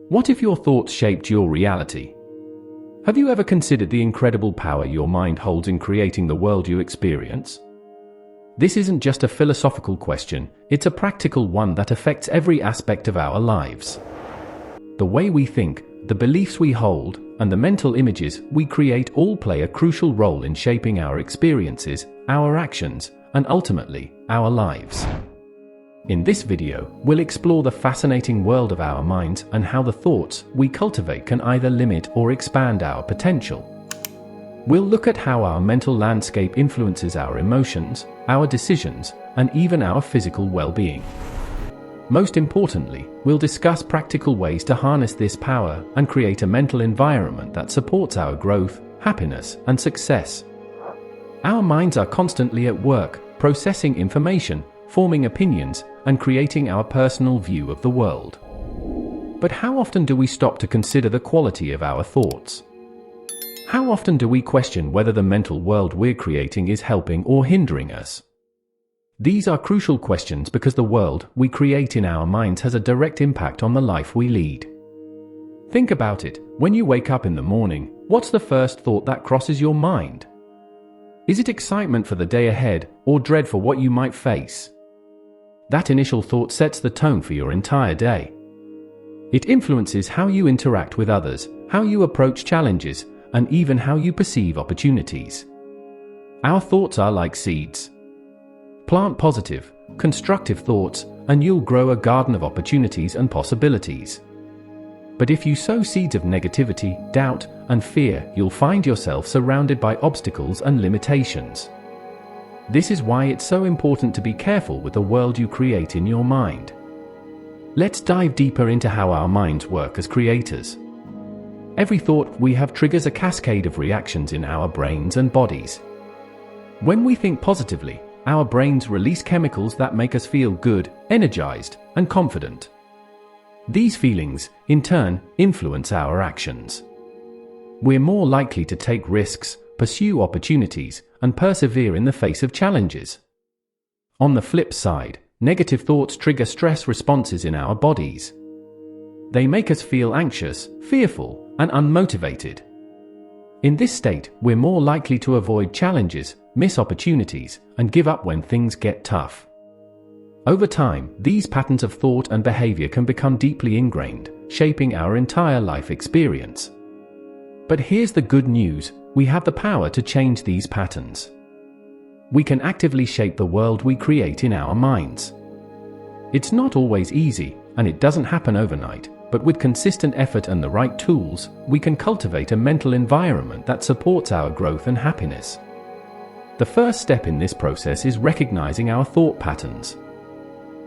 What if your thoughts shaped your reality? Have you ever considered the incredible power your mind holds in creating the world you experience? This isn't just a philosophical question, it's a practical one that affects every aspect of our lives. The way we think, the beliefs we hold, and the mental images we create all play a crucial role in shaping our experiences, our actions, and ultimately, our lives. In this video, we'll explore the fascinating world of our minds and how the thoughts we cultivate can either limit or expand our potential. We'll look at how our mental landscape influences our emotions, our decisions, and even our physical well-being. Most importantly, we'll discuss practical ways to harness this power and create a mental environment that supports our growth, happiness, and success. Our minds are constantly at work, processing information, forming opinions, and creating our personal view of the world. But how often do we stop to consider the quality of our thoughts? How often do we question whether the mental world we're creating is helping or hindering us? These are crucial questions because the world we create in our minds has a direct impact on the life we lead. Think about it. When you wake up in the morning, what's the first thought that crosses your mind? Is it excitement for the day ahead, or dread for what you might face? That initial thought sets the tone for your entire day. It influences how you interact with others, how you approach challenges, and even how you perceive opportunities. Our thoughts are like seeds. Plant positive, constructive thoughts, and you'll grow a garden of opportunities and possibilities. But if you sow seeds of negativity, doubt, and fear, you'll find yourself surrounded by obstacles and limitations. This is why it's so important to be careful with the world you create in your mind. Let's dive deeper into how our minds work as creators. Every thought we have triggers a cascade of reactions in our brains and bodies. When we think positively, our brains release chemicals that make us feel good, energized, and confident. These feelings, in turn, influence our actions. We're more likely to take risks, pursue opportunities, and persevere in the face of challenges. On the flip side, negative thoughts trigger stress responses in our bodies. They make us feel anxious, fearful, and unmotivated. In this state, we're more likely to avoid challenges, miss opportunities, and give up when things get tough. Over time, these patterns of thought and behavior can become deeply ingrained, shaping our entire life experience. But here's the good news, we have the power to change these patterns. We can actively shape the world we create in our minds. It's not always easy, and it doesn't happen overnight, but with consistent effort and the right tools, we can cultivate a mental environment that supports our growth and happiness. The first step in this process is recognizing our thought patterns.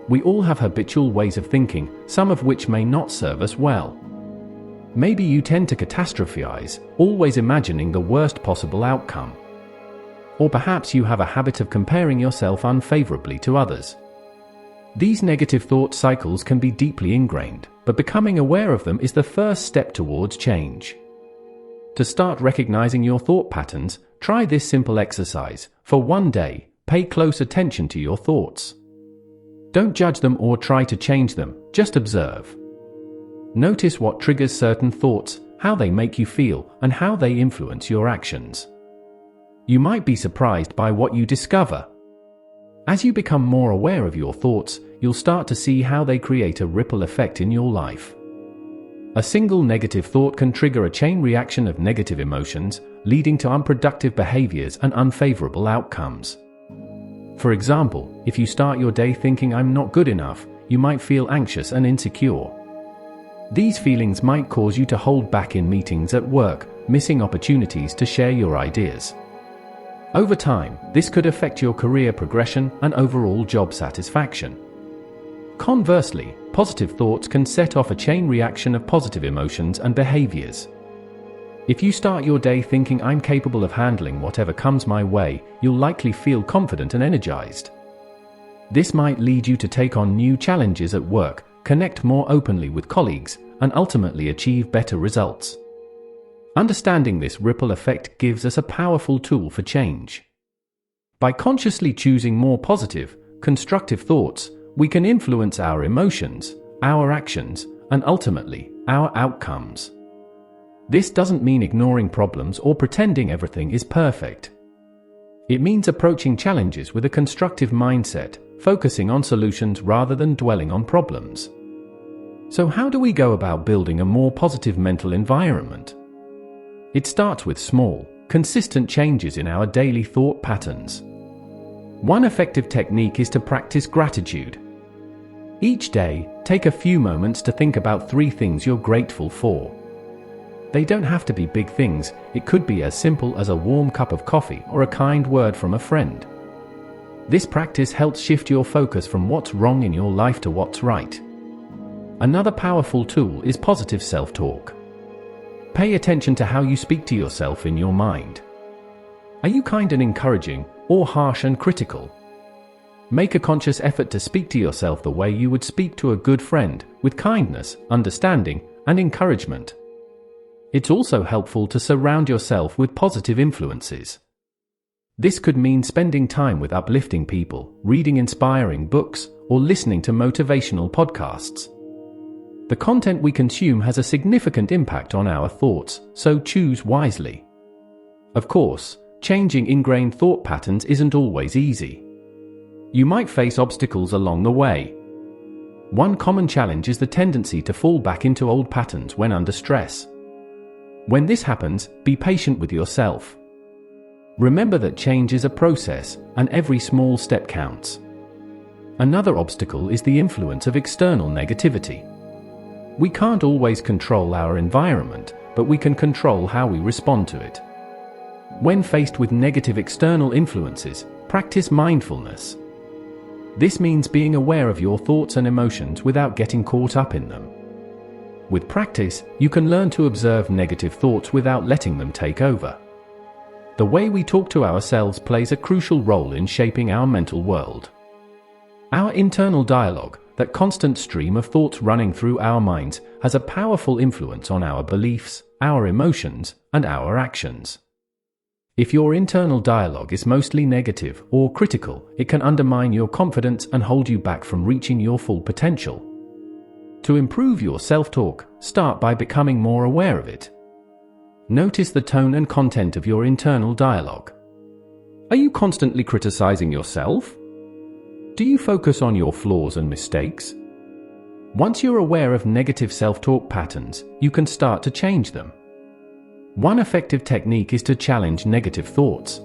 We all have habitual ways of thinking, some of which may not serve us well. Maybe you tend to catastrophize, always imagining the worst possible outcome. Or perhaps you have a habit of comparing yourself unfavorably to others. These negative thought cycles can be deeply ingrained, but becoming aware of them is the first step towards change. To start recognizing your thought patterns, try this simple exercise. For one day, pay close attention to your thoughts. Don't judge them or try to change them, just observe. Notice what triggers certain thoughts, how they make you feel, and how they influence your actions. You might be surprised by what you discover. As you become more aware of your thoughts, you'll start to see how they create a ripple effect in your life. A single negative thought can trigger a chain reaction of negative emotions, leading to unproductive behaviors and unfavorable outcomes. For example, if you start your day thinking "I'm not good enough," you might feel anxious and insecure. These feelings might cause you to hold back in meetings at work, missing opportunities to share your ideas. Over time, this could affect your career progression and overall job satisfaction. Conversely, positive thoughts can set off a chain reaction of positive emotions and behaviors. If you start your day thinking "I'm capable of handling whatever comes my way," you'll likely feel confident and energized. This might lead you to take on new challenges at work, connect more openly with colleagues, and ultimately achieve better results. Understanding this ripple effect gives us a powerful tool for change. By consciously choosing more positive, constructive thoughts, we can influence our emotions, our actions, and ultimately, our outcomes. This doesn't mean ignoring problems or pretending everything is perfect. It means approaching challenges with a constructive mindset, focusing on solutions rather than dwelling on problems. So how do we go about building a more positive mental environment? It starts with small, consistent changes in our daily thought patterns. One effective technique is to practice gratitude. Each day, take a few moments to think about 3 things you're grateful for. They don't have to be big things. It could be as simple as a warm cup of coffee or a kind word from a friend. This practice helps shift your focus from what's wrong in your life to what's right. Another powerful tool is positive self-talk. Pay attention to how you speak to yourself in your mind. Are you kind and encouraging, or harsh and critical? Make a conscious effort to speak to yourself the way you would speak to a good friend, with kindness, understanding, and encouragement. It's also helpful to surround yourself with positive influences. This could mean spending time with uplifting people, reading inspiring books, or listening to motivational podcasts. The content we consume has a significant impact on our thoughts, so choose wisely. Of course, changing ingrained thought patterns isn't always easy. You might face obstacles along the way. One common challenge is the tendency to fall back into old patterns when under stress. When this happens, be patient with yourself. Remember that change is a process, and every small step counts. Another obstacle is the influence of external negativity. We can't always control our environment, but we can control how we respond to it. When faced with negative external influences, practice mindfulness. This means being aware of your thoughts and emotions without getting caught up in them. With practice, you can learn to observe negative thoughts without letting them take over. The way we talk to ourselves plays a crucial role in shaping our mental world. Our internal dialogue, that constant stream of thoughts running through our minds, has a powerful influence on our beliefs, our emotions, and our actions. If your internal dialogue is mostly negative or critical, it can undermine your confidence and hold you back from reaching your full potential. To improve your self-talk, start by becoming more aware of it. Notice the tone and content of your internal dialogue. Are you constantly criticizing yourself? Do you focus on your flaws and mistakes? Once you're aware of negative self-talk patterns, you can start to change them. One effective technique is to challenge negative thoughts.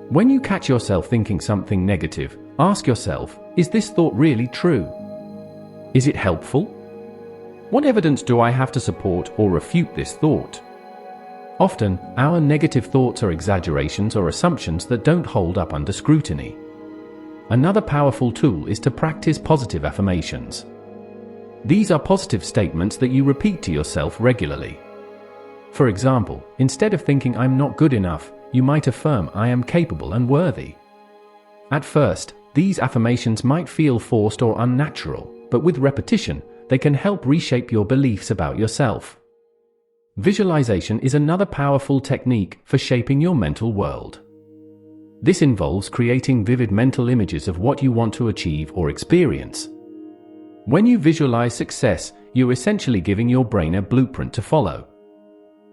When you catch yourself thinking something negative, ask yourself, is this thought really true? Is it helpful? What evidence do I have to support or refute this thought? Often, our negative thoughts are exaggerations or assumptions that don't hold up under scrutiny. Another powerful tool is to practice positive affirmations. These are positive statements that you repeat to yourself regularly. For example, instead of thinking I'm not good enough, you might affirm I am capable and worthy. At first, these affirmations might feel forced or unnatural, but with repetition, they can help reshape your beliefs about yourself. Visualization is another powerful technique for shaping your mental world. This involves creating vivid mental images of what you want to achieve or experience. When you visualize success, you're essentially giving your brain a blueprint to follow.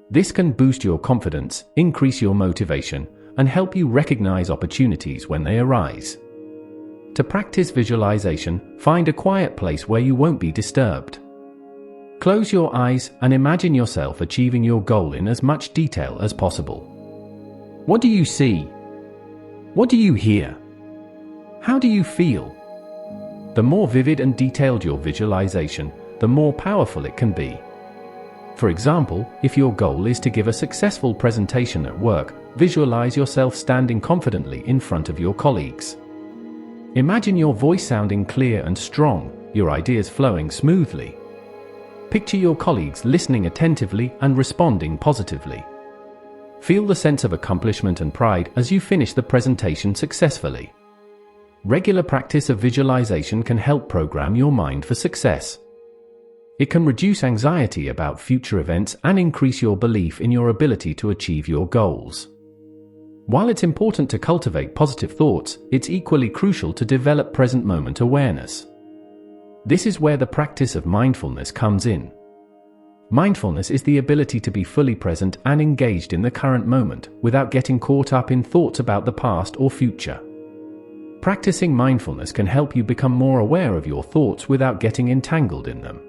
This can boost your confidence, increase your motivation, and help you recognize opportunities when they arise. To practice visualization, find a quiet place where you won't be disturbed. Close your eyes and imagine yourself achieving your goal in as much detail as possible. What do you see? What do you hear? How do you feel? The more vivid and detailed your visualization, the more powerful it can be. For example, if your goal is to give a successful presentation at work, visualize yourself standing confidently in front of your colleagues. Imagine your voice sounding clear and strong, your ideas flowing smoothly. Picture your colleagues listening attentively and responding positively. Feel the sense of accomplishment and pride as you finish the presentation successfully. Regular practice of visualization can help program your mind for success. It can reduce anxiety about future events and increase your belief in your ability to achieve your goals. While it's important to cultivate positive thoughts, it's equally crucial to develop present moment awareness. This is where the practice of mindfulness comes in. Mindfulness is the ability to be fully present and engaged in the current moment, without getting caught up in thoughts about the past or future. Practicing mindfulness can help you become more aware of your thoughts without getting entangled in them.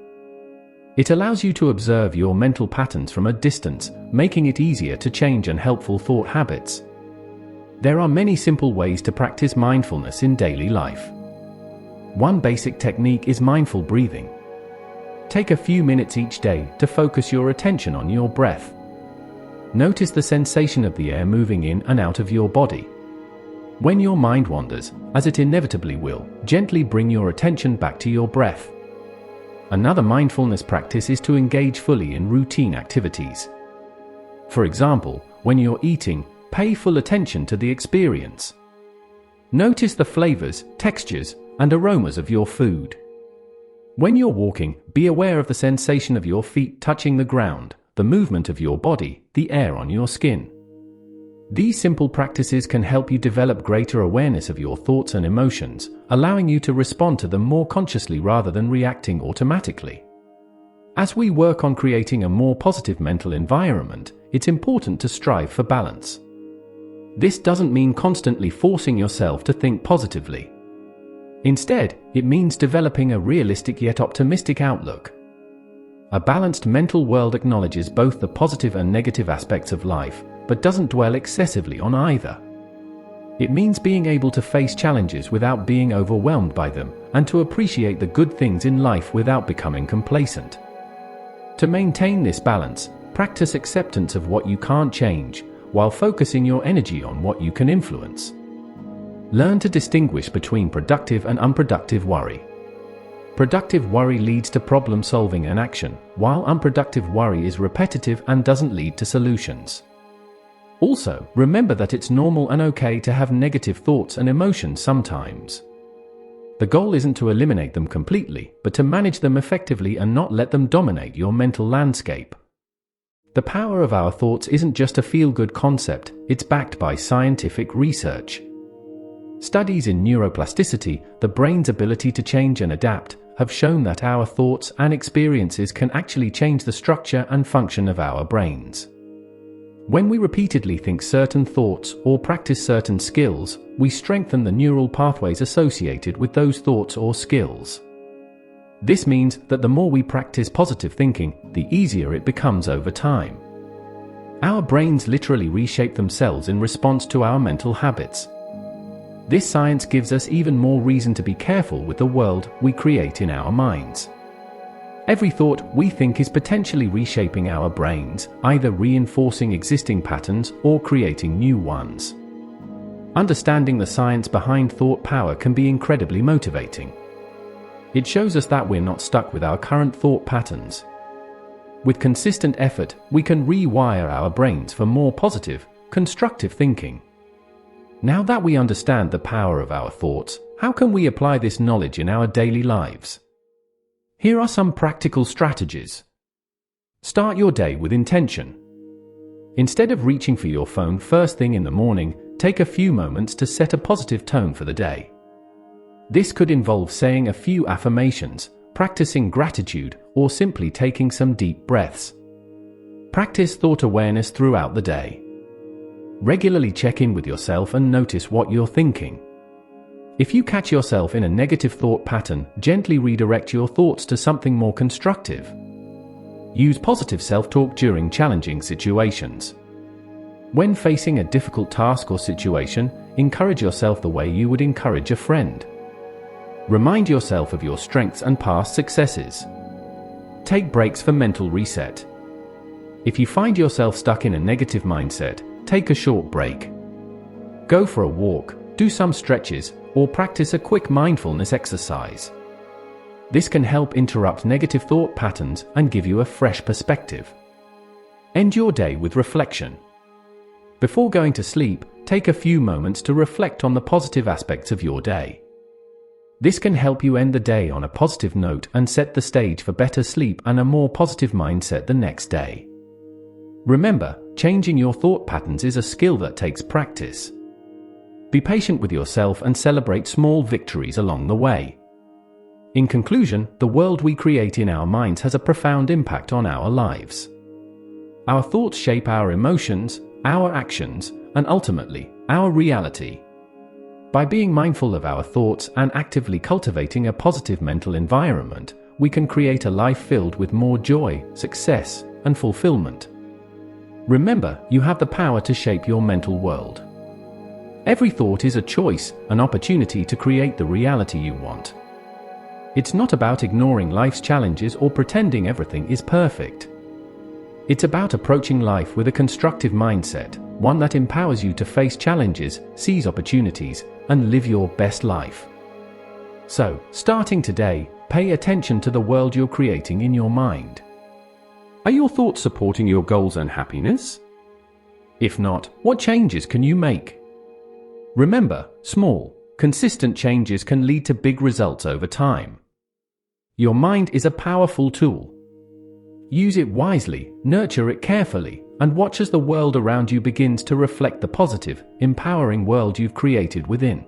It allows you to observe your mental patterns from a distance, making it easier to change unhelpful thought habits. There are many simple ways to practice mindfulness in daily life. One basic technique is mindful breathing. Take a few minutes each day to focus your attention on your breath. Notice the sensation of the air moving in and out of your body. When your mind wanders, as it inevitably will, gently bring your attention back to your breath. Another mindfulness practice is to engage fully in routine activities. For example, when you're eating, pay full attention to the experience. Notice the flavors, textures, and aromas of your food. When you're walking, be aware of the sensation of your feet touching the ground, the movement of your body, the air on your skin. These simple practices can help you develop greater awareness of your thoughts and emotions, allowing you to respond to them more consciously rather than reacting automatically. As we work on creating a more positive mental environment, it's important to strive for balance. This doesn't mean constantly forcing yourself to think positively. Instead, it means developing a realistic yet optimistic outlook. A balanced mental world acknowledges both the positive and negative aspects of life, but doesn't dwell excessively on either. It means being able to face challenges without being overwhelmed by them, and to appreciate the good things in life without becoming complacent. To maintain this balance, practice acceptance of what you can't change, while focusing your energy on what you can influence. Learn to distinguish between productive and unproductive worry. Productive worry leads to problem solving and action, while unproductive worry is repetitive and doesn't lead to solutions. Also, remember that it's normal and okay to have negative thoughts and emotions sometimes. The goal isn't to eliminate them completely, but to manage them effectively and not let them dominate your mental landscape. The power of our thoughts isn't just a feel-good concept, it's backed by scientific research. Studies in neuroplasticity, the brain's ability to change and adapt, have shown that our thoughts and experiences can actually change the structure and function of our brains. When we repeatedly think certain thoughts or practice certain skills, we strengthen the neural pathways associated with those thoughts or skills. This means that the more we practice positive thinking, the easier it becomes over time. Our brains literally reshape themselves in response to our mental habits. This science gives us even more reason to be careful with the world we create in our minds. Every thought we think is potentially reshaping our brains, either reinforcing existing patterns or creating new ones. Understanding the science behind thought power can be incredibly motivating. It shows us that we're not stuck with our current thought patterns. With consistent effort, we can rewire our brains for more positive, constructive thinking. Now that we understand the power of our thoughts, how can we apply this knowledge in our daily lives? Here are some practical strategies. Start your day with intention. Instead of reaching for your phone first thing in the morning, take a few moments to set a positive tone for the day. This could involve saying a few affirmations, practicing gratitude, or simply taking some deep breaths. Practice thought awareness throughout the day. Regularly check in with yourself and notice what you're thinking. If you catch yourself in a negative thought pattern, gently redirect your thoughts to something more constructive. Use positive self-talk during challenging situations. When facing a difficult task or situation, encourage yourself the way you would encourage a friend. Remind yourself of your strengths and past successes. Take breaks for mental reset. If you find yourself stuck in a negative mindset, take a short break. Go for a walk, do some stretches, or practice a quick mindfulness exercise. This can help interrupt negative thought patterns and give you a fresh perspective. End your day with reflection. Before going to sleep, take a few moments to reflect on the positive aspects of your day. This can help you end the day on a positive note and set the stage for better sleep and a more positive mindset the next day. Remember, changing your thought patterns is a skill that takes practice. Be patient with yourself and celebrate small victories along the way. In conclusion, the world we create in our minds has a profound impact on our lives. Our thoughts shape our emotions, our actions, and ultimately, our reality. By being mindful of our thoughts and actively cultivating a positive mental environment, we can create a life filled with more joy, success, and fulfillment. Remember, you have the power to shape your mental world. Every thought is a choice, an opportunity to create the reality you want. It's not about ignoring life's challenges or pretending everything is perfect. It's about approaching life with a constructive mindset, one that empowers you to face challenges, seize opportunities, and live your best life. So, starting today, pay attention to the world you're creating in your mind. Are your thoughts supporting your goals and happiness? If not, what changes can you make? Remember, small, consistent changes can lead to big results over time. Your mind is a powerful tool. Use it wisely, nurture it carefully, and watch as the world around you begins to reflect the positive, empowering world you've created within.